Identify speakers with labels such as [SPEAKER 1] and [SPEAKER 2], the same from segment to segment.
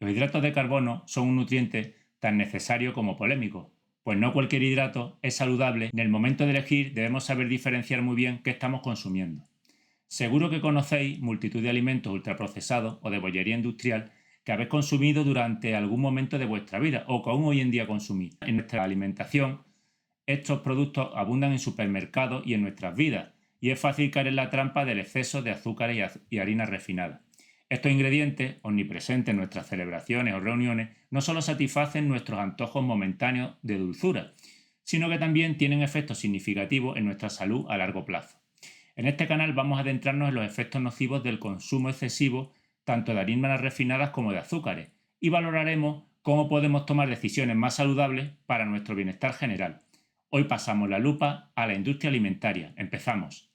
[SPEAKER 1] Los hidratos de carbono son un nutriente tan necesario como polémico, pues no cualquier hidrato es saludable. En el momento de elegir debemos saber diferenciar muy bien qué estamos consumiendo. Seguro que conocéis multitud de alimentos ultraprocesados o de bollería industrial que habéis consumido durante algún momento de vuestra vida o que aún hoy en día consumís. En nuestra alimentación, estos productos abundan en supermercados y en nuestras vidas, y es fácil caer en la trampa del exceso de azúcares y harinas refinadas. Estos ingredientes, omnipresentes en nuestras celebraciones o reuniones, no solo satisfacen nuestros antojos momentáneos de dulzura, sino que también tienen efectos significativos en nuestra salud a largo plazo. En este canal vamos a adentrarnos en los efectos nocivos del consumo excesivo tanto de harinas refinadas como de azúcares, y valoraremos cómo podemos tomar decisiones más saludables para nuestro bienestar general. Hoy pasamos la lupa a la industria alimentaria. Empezamos.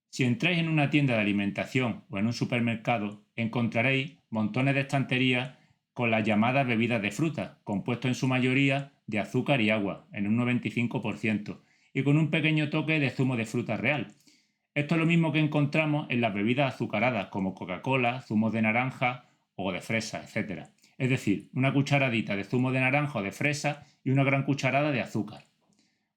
[SPEAKER 1] Si entráis en una tienda de alimentación o en un supermercado, encontraréis montones de estanterías con las llamadas bebidas de fruta, compuestos en su mayoría de azúcar y agua, en un 95%, y con un pequeño toque de zumo de fruta real. Esto es lo mismo que encontramos en las bebidas azucaradas como Coca-Cola, zumos de naranja o de fresa, etc. Es decir, una cucharadita de zumo de naranja o de fresa y una gran cucharada de azúcar.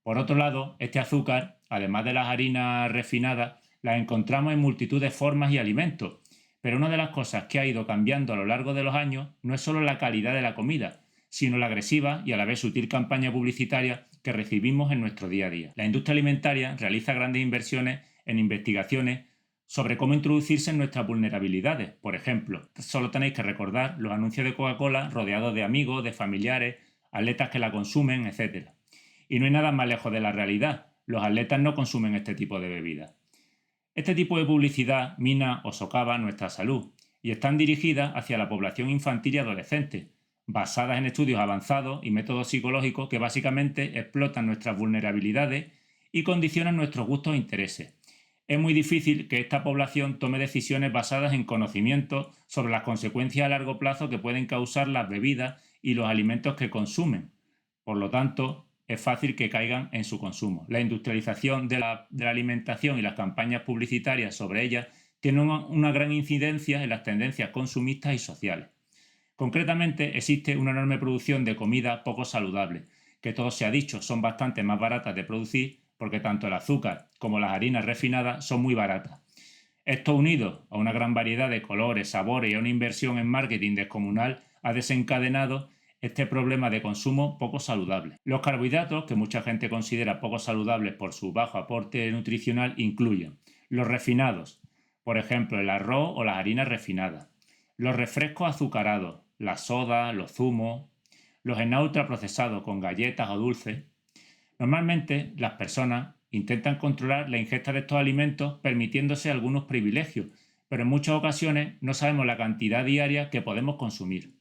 [SPEAKER 1] Por otro lado, este azúcar, además de las harinas refinadas, las encontramos en multitud de formas y alimentos. Pero una de las cosas que ha ido cambiando a lo largo de los años no es solo la calidad de la comida, sino la agresiva y a la vez sutil campaña publicitaria que recibimos en nuestro día a día. La industria alimentaria realiza grandes inversiones en investigaciones sobre cómo introducirse en nuestras vulnerabilidades. Por ejemplo, solo tenéis que recordar los anuncios de Coca-Cola rodeados de amigos, de familiares, atletas que la consumen, etc. Y no hay nada más lejos de la realidad. Los atletas no consumen este tipo de bebidas. Este tipo de publicidad mina o socava nuestra salud y están dirigidas hacia la población infantil y adolescente, basadas en estudios avanzados y métodos psicológicos que básicamente explotan nuestras vulnerabilidades y condicionan nuestros gustos e intereses. Es muy difícil que esta población tome decisiones basadas en conocimientos sobre las consecuencias a largo plazo que pueden causar las bebidas y los alimentos que consumen. Por lo tanto, es fácil que caigan en su consumo. La industrialización de la alimentación y las campañas publicitarias sobre ella tienen una gran incidencia en las tendencias consumistas y sociales. Concretamente, existe una enorme producción de comida poco saludable, que todo se ha dicho, son bastante más baratas de producir porque tanto el azúcar como las harinas refinadas son muy baratas. Esto unido a una gran variedad de colores, sabores y a una inversión en marketing descomunal ha desencadenado este problema de consumo poco saludable. Los carbohidratos, que mucha gente considera poco saludables por su bajo aporte nutricional, incluyen los refinados, por ejemplo el arroz o las harinas refinadas, los refrescos azucarados, la soda, los zumos, los snacks ultraprocesados con galletas o dulces. Normalmente las personas intentan controlar la ingesta de estos alimentos permitiéndose algunos privilegios, pero en muchas ocasiones no sabemos la cantidad diaria que podemos consumir.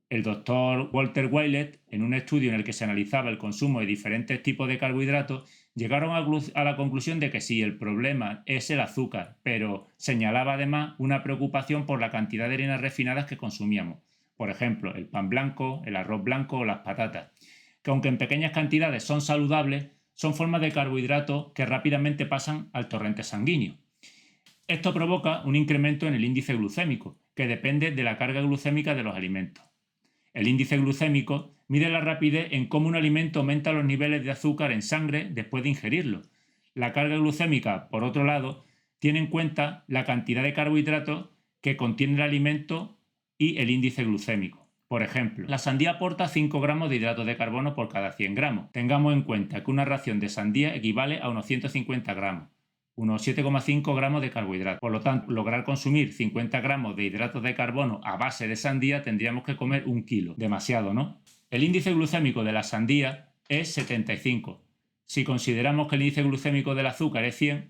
[SPEAKER 1] El doctor Walter Willett, en un estudio en el que se analizaba el consumo de diferentes tipos de carbohidratos, llegaron a la conclusión de que sí, el problema es el azúcar, pero señalaba además una preocupación por la cantidad de harinas refinadas que consumíamos. Por ejemplo, el pan blanco, el arroz blanco o las patatas, que aunque en pequeñas cantidades son saludables, son formas de carbohidratos que rápidamente pasan al torrente sanguíneo. Esto provoca un incremento en el índice glucémico, que depende de la carga glucémica de los alimentos. El índice glucémico mide la rapidez en cómo un alimento aumenta los niveles de azúcar en sangre después de ingerirlo. La carga glucémica, por otro lado, tiene en cuenta la cantidad de carbohidratos que contiene el alimento y el índice glucémico. Por ejemplo, la sandía aporta 5 gramos de hidratos de carbono por cada 100 gramos. Tengamos en cuenta que una ración de sandía equivale a unos 150 gramos, unos 7,5 gramos de carbohidratos. Por lo tanto, lograr consumir 50 gramos de hidratos de carbono a base de sandía tendríamos que comer 1 kilo. Demasiado, ¿no? El índice glucémico de la sandía es 75. Si consideramos que el índice glucémico del azúcar es 100,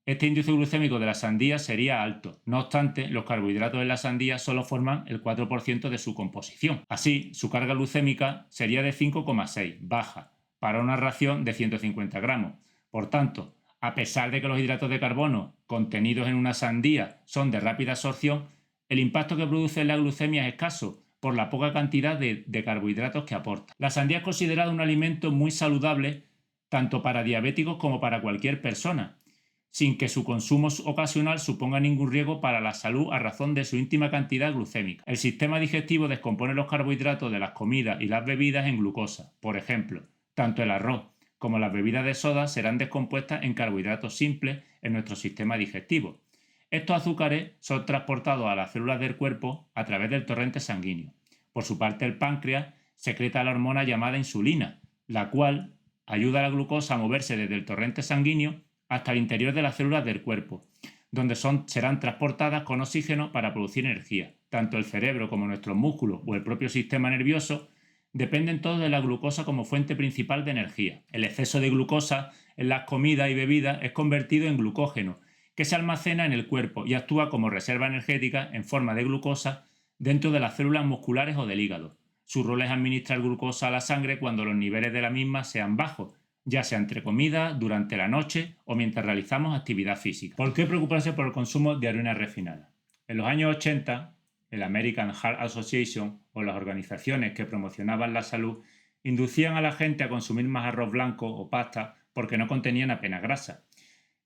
[SPEAKER 1] este índice glucémico de la sandía sería alto. No obstante, los carbohidratos en la sandía solo forman el 4% de su composición. Así, su carga glucémica sería de 5,6, baja, para una ración de 150 gramos. Por tanto, a pesar de que los hidratos de carbono contenidos en una sandía son de rápida absorción, El impacto que produce en la glucemia es escaso por la poca cantidad de carbohidratos que aporta. La sandía es considerada un alimento muy saludable tanto para diabéticos como para cualquier persona, sin que su consumo ocasional suponga ningún riesgo para la salud a razón de su íntima cantidad glucémica. El sistema digestivo descompone los carbohidratos de las comidas y las bebidas en glucosa. Por ejemplo, tanto el arroz como las bebidas de soda serán descompuestas en carbohidratos simples en nuestro sistema digestivo. Estos azúcares son transportados a las células del cuerpo a través del torrente sanguíneo. Por su parte, el páncreas secreta la hormona llamada insulina, la cual ayuda a la glucosa a moverse desde el torrente sanguíneo hasta el interior de las células del cuerpo, donde serán transportadas con oxígeno para producir energía. Tanto el cerebro como nuestros músculos o el propio sistema nervioso dependen todos de la glucosa como fuente principal de energía. El exceso de glucosa en las comidas y bebidas es convertido en glucógeno, que se almacena en el cuerpo y actúa como reserva energética en forma de glucosa dentro de las células musculares o del hígado. Su rol es administrar glucosa a la sangre cuando los niveles de la misma sean bajos, ya sea entre comidas, durante la noche o mientras realizamos actividad física. ¿Por qué preocuparse por el consumo de harina refinada? En los años 80, el American Heart Association o las organizaciones que promocionaban la salud inducían a la gente a consumir más arroz blanco o pasta porque no contenían apenas grasa.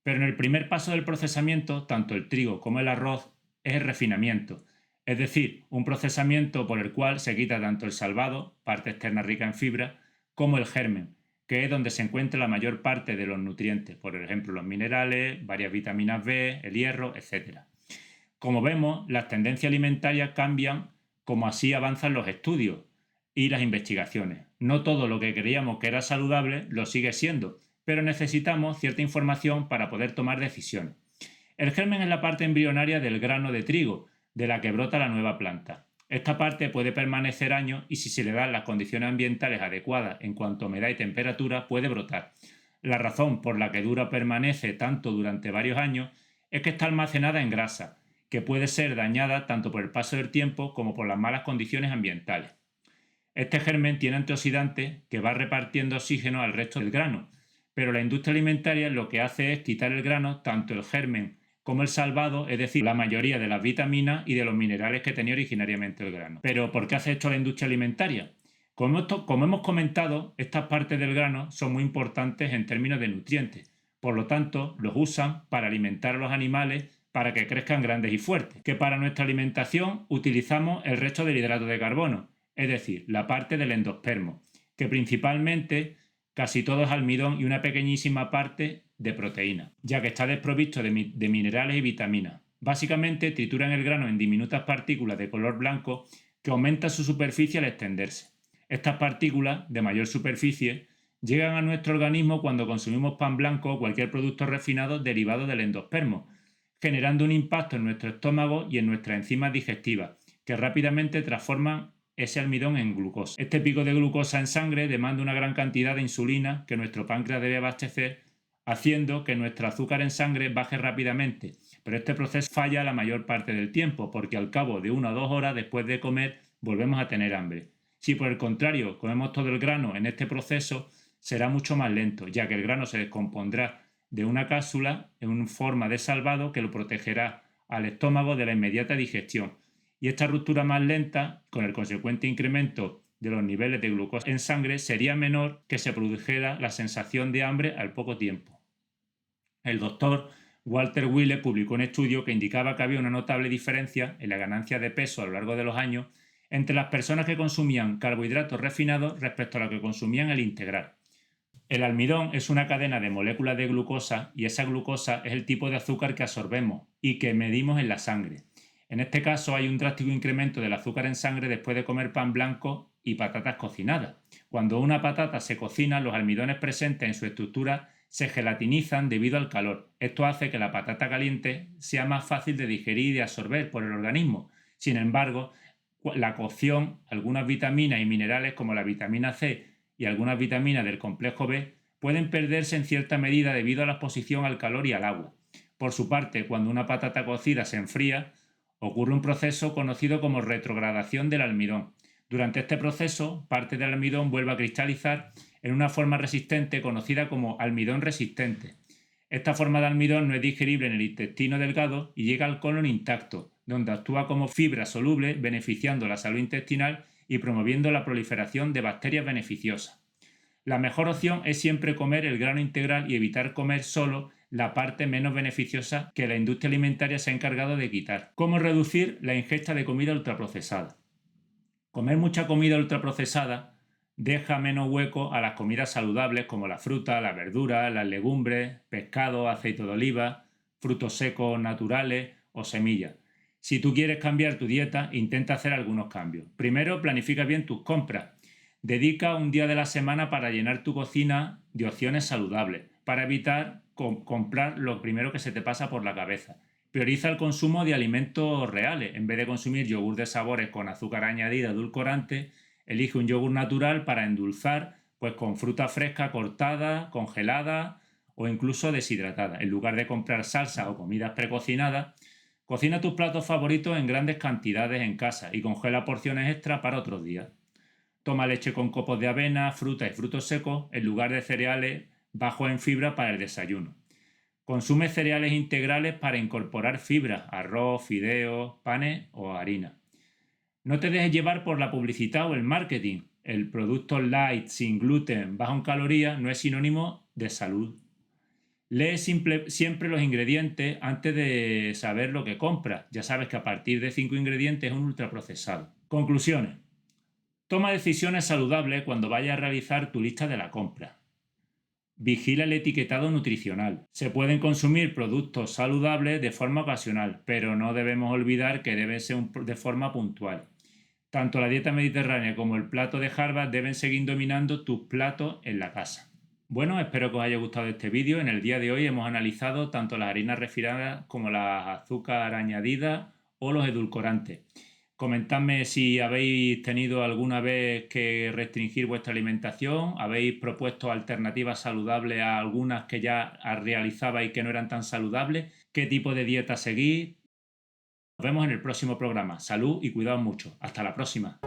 [SPEAKER 1] Pero en el primer paso del procesamiento, tanto el trigo como el arroz es el refinamiento, es decir, un procesamiento por el cual se quita tanto el salvado, parte externa rica en fibra, como el germen, que es donde se encuentra la mayor parte de los nutrientes, por ejemplo los minerales, varias vitaminas B, el hierro, etc. Como vemos, las tendencias alimentarias cambian como así avanzan los estudios y las investigaciones. No todo lo que creíamos que era saludable lo sigue siendo, pero necesitamos cierta información para poder tomar decisiones. El germen es la parte embrionaria del grano de trigo, de la que brota la nueva planta. Esta parte puede permanecer años y si se le dan las condiciones ambientales adecuadas en cuanto a humedad y temperatura puede brotar. La razón por la que dura permanece tanto durante varios años es que está almacenada en grasa, que puede ser dañada tanto por el paso del tiempo como por las malas condiciones ambientales. Este germen tiene antioxidantes que va repartiendo oxígeno al resto del grano, pero la industria alimentaria lo que hace es quitar el grano, tanto el germen como el salvado, es decir, la mayoría de las vitaminas y de los minerales que tenía originariamente el grano. ¿Pero por qué hace esto la industria alimentaria? Como hemos comentado, estas partes del grano son muy importantes en términos de nutrientes, por lo tanto, los usan para alimentar a los animales para que crezcan grandes y fuertes. Que para nuestra alimentación utilizamos el resto del hidrato de carbono, es decir, la parte del endospermo, que principalmente casi todo es almidón y una pequeñísima parte de proteína, ya que está desprovisto de minerales y vitaminas. Básicamente trituran el grano en diminutas partículas de color blanco que aumentan su superficie al extenderse. Estas partículas de mayor superficie llegan a nuestro organismo cuando consumimos pan blanco o cualquier producto refinado derivado del endospermo, generando un impacto en nuestro estómago y en nuestras enzimas digestivas, que rápidamente transforman ese almidón en glucosa. Este pico de glucosa en sangre demanda una gran cantidad de insulina que nuestro páncreas debe abastecer, haciendo que nuestro azúcar en sangre baje rápidamente, pero este proceso falla la mayor parte del tiempo porque al cabo de 1 o 2 horas después de comer volvemos a tener hambre. Si por el contrario comemos todo el grano en este proceso, será mucho más lento, ya que el grano se descompondrá de una cápsula en forma de salvado que lo protegerá al estómago de la inmediata digestión. Y esta ruptura más lenta, con el consecuente incremento de los niveles de glucosa en sangre, sería menor que se produjera la sensación de hambre al poco tiempo. El doctor Walter Wille publicó un estudio que indicaba que había una notable diferencia en la ganancia de peso a lo largo de los años entre las personas que consumían carbohidratos refinados respecto a los que consumían el integral. El almidón es una cadena de moléculas de glucosa y esa glucosa es el tipo de azúcar que absorbemos y que medimos en la sangre. En este caso hay un drástico incremento del azúcar en sangre después de comer pan blanco y patatas cocinadas. Cuando una patata se cocina, los almidones presentes en su estructura se gelatinizan debido al calor. Esto hace que la patata caliente sea más fácil de digerir y de absorber por el organismo. Sin embargo, la cocción, algunas vitaminas y minerales como la vitamina C y algunas vitaminas del complejo B pueden perderse en cierta medida debido a la exposición al calor y al agua. Por su parte, cuando una patata cocida se enfría, ocurre un proceso conocido como retrogradación del almidón. Durante este proceso, parte del almidón vuelve a cristalizar en una forma resistente conocida como almidón resistente. Esta forma de almidón no es digerible en el intestino delgado y llega al colon intacto, donde actúa como fibra soluble, beneficiando la salud intestinal y promoviendo la proliferación de bacterias beneficiosas. La mejor opción es siempre comer el grano integral y evitar comer solo la parte menos beneficiosa que la industria alimentaria se ha encargado de quitar. ¿Cómo reducir la ingesta de comida ultraprocesada? Comer mucha comida ultraprocesada deja menos hueco a las comidas saludables como la fruta, la verdura, las legumbres, pescado, aceite de oliva, frutos secos naturales o semillas. Si tú quieres cambiar tu dieta, intenta hacer algunos cambios. Primero, planifica bien tus compras. Dedica un día de la semana para llenar tu cocina de opciones saludables, para evitar comprar lo primero que se te pasa por la cabeza. Prioriza el consumo de alimentos reales. En vez de consumir yogur de sabores con azúcar añadida, edulcorante, elige un yogur natural para endulzar, pues con fruta fresca cortada, congelada o incluso deshidratada. En lugar de comprar salsa o comidas precocinadas, cocina tus platos favoritos en grandes cantidades en casa y congela porciones extra para otros días. Toma leche con copos de avena, fruta y frutos secos en lugar de cereales bajos en fibra para el desayuno. Consume cereales integrales para incorporar fibra, arroz, fideos, panes o harina. No te dejes llevar por la publicidad o el marketing. El producto light, sin gluten, bajo en calorías no es sinónimo de salud. Lee siempre los ingredientes antes de saber lo que compras. Ya sabes que a partir de 5 ingredientes es un ultraprocesado. Conclusiones. Toma decisiones saludables cuando vayas a realizar tu lista de la compra. Vigila el etiquetado nutricional. Se pueden consumir productos saludables de forma ocasional, pero no debemos olvidar que debe ser de forma puntual. Tanto la dieta mediterránea como el plato de Harvard deben seguir dominando tus platos en la casa. Bueno, espero que os haya gustado este vídeo. En el día de hoy hemos analizado tanto las harinas refinadas como las azúcar añadidas o los edulcorantes. Comentadme si habéis tenido alguna vez que restringir vuestra alimentación, habéis propuesto alternativas saludables a algunas que ya realizabais que no eran tan saludables, qué tipo de dieta seguís. Nos vemos en el próximo programa. Salud y cuidaos mucho. Hasta la próxima.